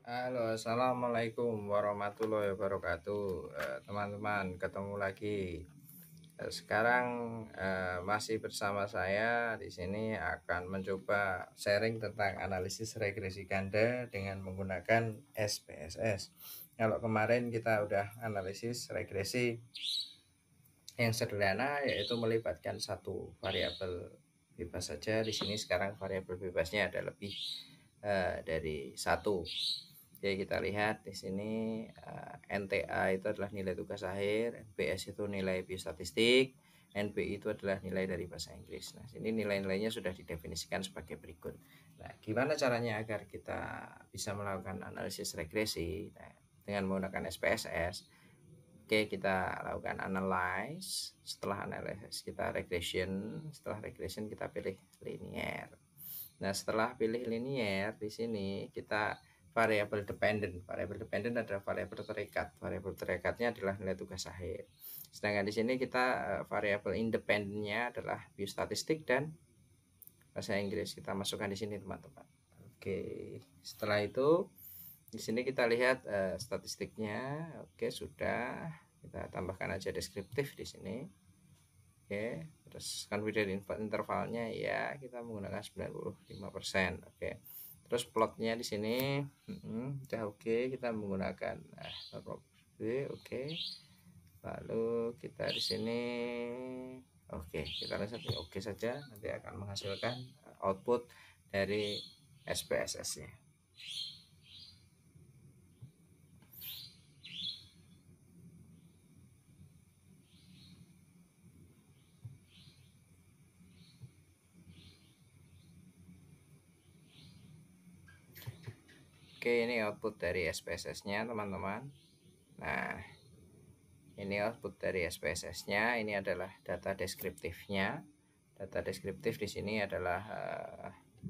Halo, assalamualaikum warahmatullahi wabarakatuh, teman-teman. Ketemu lagi. Sekarang masih bersama saya di sini akan mencoba sharing tentang analisis regresi ganda dengan menggunakan SPSS. Kalau kemarin kita udah analisis regresi yang sederhana, yaitu melibatkan satu variabel bebas saja. Di sini sekarang variabel bebasnya ada lebih dari satu. Oke, kita lihat di sini NTA itu adalah nilai tugas akhir, NBS itu nilai biostatistik, NBI itu adalah nilai dari bahasa Inggris. Nah, sini nilai-nilainya sudah didefinisikan sebagai berikut. Nah, gimana caranya agar kita bisa melakukan analisis regresi? Nah, dengan menggunakan SPSS. Oke, kita lakukan analyze. Setelah analysis kita regression. Setelah regression kita pilih linear. Nah, setelah pilih linear di sini kita variabel dependent. Variabel dependent adalah variabel terikat. Variabel terikatnya adalah nilai tugas akhir. Sedangkan di sini kita variabel independentnya adalah biostatistik dan bahasa Inggris. Kita masukkan di sini, teman-teman. Oke, setelah itu di sini kita lihat statistiknya. Oke, sudah. Kita tambahkan aja deskriptif di sini. Oke, terus confidence intervalnya ya kita menggunakan 95%. Oke. Terus plotnya di sini udah oke, kita menggunakan oke. Lalu kita di sini oke, kita lihat oke saja, nanti akan menghasilkan output dari SPSS-nya. Oke, ini output dari SPSS-nya, teman-teman. Nah, ini output dari SPSS-nya. Ini adalah data deskriptifnya. Data deskriptif di sini adalah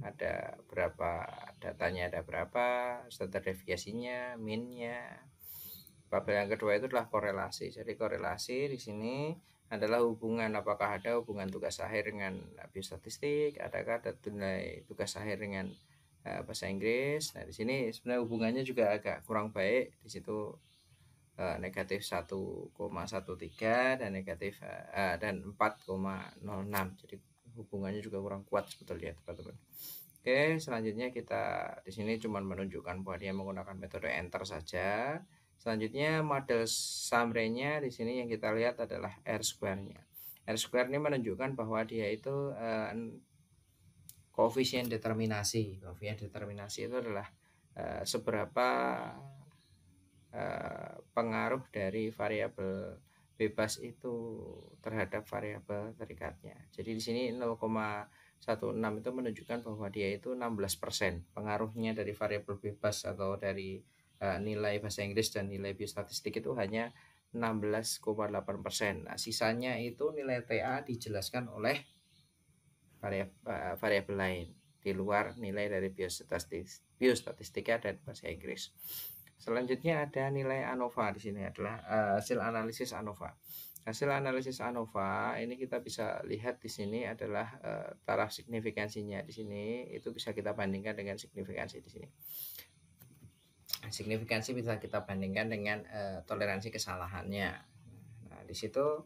ada berapa datanya, ada berapa, standar deviasinya, minnya. Tabel yang kedua itu adalah korelasi. Jadi korelasi di sini adalah hubungan, apakah ada hubungan tugas akhir dengan biostatistik, adakah ada nilai tugas akhir dengan bahasa Inggris. Nah, di sini sebenarnya hubungannya juga agak kurang baik. Di situ negatif 1,13 dan negatif dan 4,06. Jadi hubungannya juga kurang kuat sebetulnya, teman-teman. Oke, selanjutnya kita di sini cuma menunjukkan bahwa dia menggunakan metode enter saja. Selanjutnya model summary-nya di sini yang kita lihat adalah R square-nya. R square ini menunjukkan bahwa dia itu koefisien determinasi. Koefisien determinasi itu adalah seberapa pengaruh dari variabel bebas itu terhadap variabel terikatnya. Jadi di sini 0,16 itu menunjukkan bahwa dia itu 16% pengaruhnya dari variabel bebas atau dari nilai bahasa Inggris dan nilai biostatistik itu hanya 16,8%. Nah, sisanya itu nilai TA dijelaskan oleh variabel lain di luar nilai dari biostatistika dan bahasa Inggris. Selanjutnya ada nilai ANOVA. Di sini adalah hasil analisis ANOVA. Hasil analisis ANOVA ini kita bisa lihat di sini adalah taraf signifikansinya. Di sini itu bisa kita bandingkan dengan signifikansi di sini. Signifikansi bisa kita bandingkan dengan toleransi kesalahannya. Nah, di situ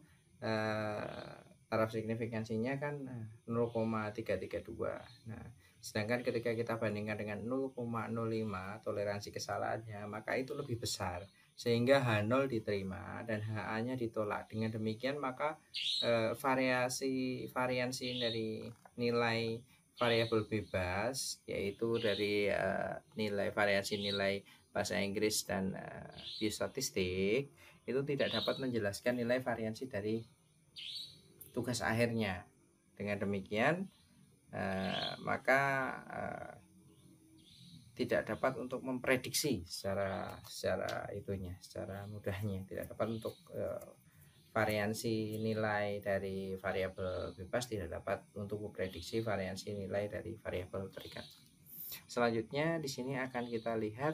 taraf signifikansinya kan 0,332. Nah, sedangkan ketika kita bandingkan dengan 0,05 toleransi kesalahannya, maka itu lebih besar sehingga H0 diterima dan HA-nya ditolak. Dengan demikian maka variansi dari nilai variabel bebas, yaitu dari nilai variasi nilai bahasa Inggris dan biostatistik, itu tidak dapat menjelaskan nilai variansi dari tugas akhirnya. Dengan demikian maka tidak dapat untuk memprediksi secara mudahnya, tidak dapat untuk variansi nilai dari variabel bebas, tidak dapat untuk memprediksi variansi nilai dari variabel terikat. Selanjutnya di sini akan kita lihat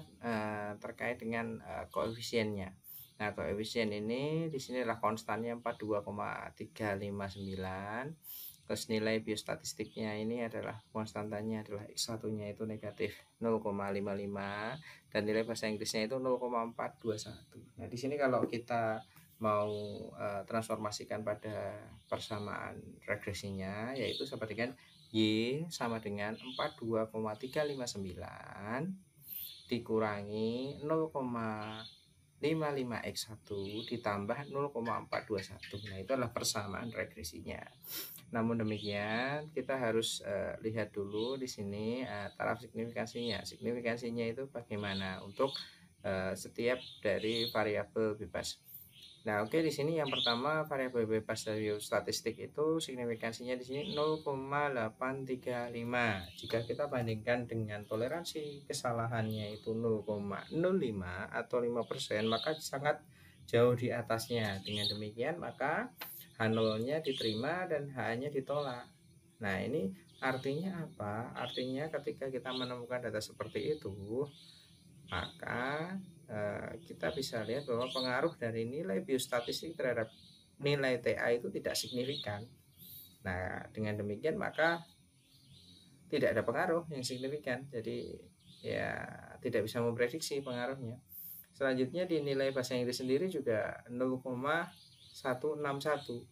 terkait dengan koefisiennya. Nah, koefisien ini di sini adalah konstannya 42,359. Terus nilai biostatistiknya ini adalah konstantanya adalah X1-nya itu negatif 0,55 dan nilai bahasa Inggrisnya itu 0,421. Nah, di sini kalau kita mau transformasikan pada persamaan regresinya, yaitu sama dengan Y sama dengan 42,359 dikurangi 0,55X1 ditambah 0,421. Nah, itu adalah persamaan regresinya. Namun demikian, kita harus lihat dulu di sini taraf signifikansinya. Signifikansinya itu bagaimana untuk setiap dari variabel bebas. Nah, oke, di sini yang pertama variabel bebas dari statistik itu signifikansinya di sini 0,835. Jika kita bandingkan dengan toleransi kesalahannya itu 0,05 atau 5%, maka sangat jauh di atasnya. Dengan demikian, maka H0-nya diterima dan H-nya ditolak. Nah, ini artinya apa? Artinya ketika kita menemukan data seperti itu, maka kita bisa lihat bahwa pengaruh dari nilai biostatistik terhadap nilai TA itu tidak signifikan. Nah, dengan demikian maka tidak ada pengaruh yang signifikan. Jadi ya tidak bisa memprediksi pengaruhnya. Selanjutnya di nilai bahasa Inggris sendiri juga 0,161.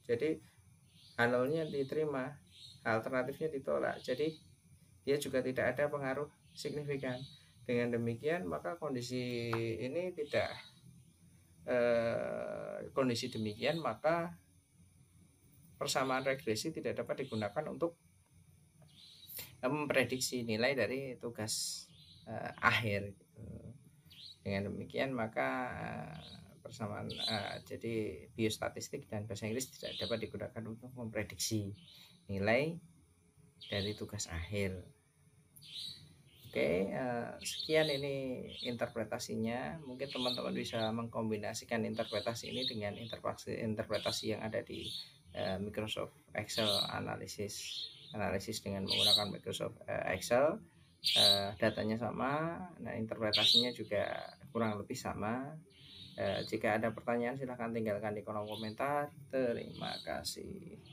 Jadi H0-nya diterima, alternatifnya ditolak. Jadi dia juga tidak ada pengaruh signifikan. Dengan demikian maka kondisi ini tidak kondisi demikian maka persamaan regresi tidak dapat digunakan untuk memprediksi nilai dari tugas akhir gitu. Dengan demikian maka persamaan jadi biostatistik dan bahasa Inggris tidak dapat digunakan untuk memprediksi nilai dari tugas akhir. Oke, sekian ini interpretasinya. Mungkin teman-teman bisa mengkombinasikan interpretasi ini dengan interpretasi yang ada di Microsoft Excel analisis dengan menggunakan Microsoft Excel. Datanya sama, nah interpretasinya juga kurang lebih sama. Jika ada pertanyaan silahkan tinggalkan di kolom komentar. Terima kasih.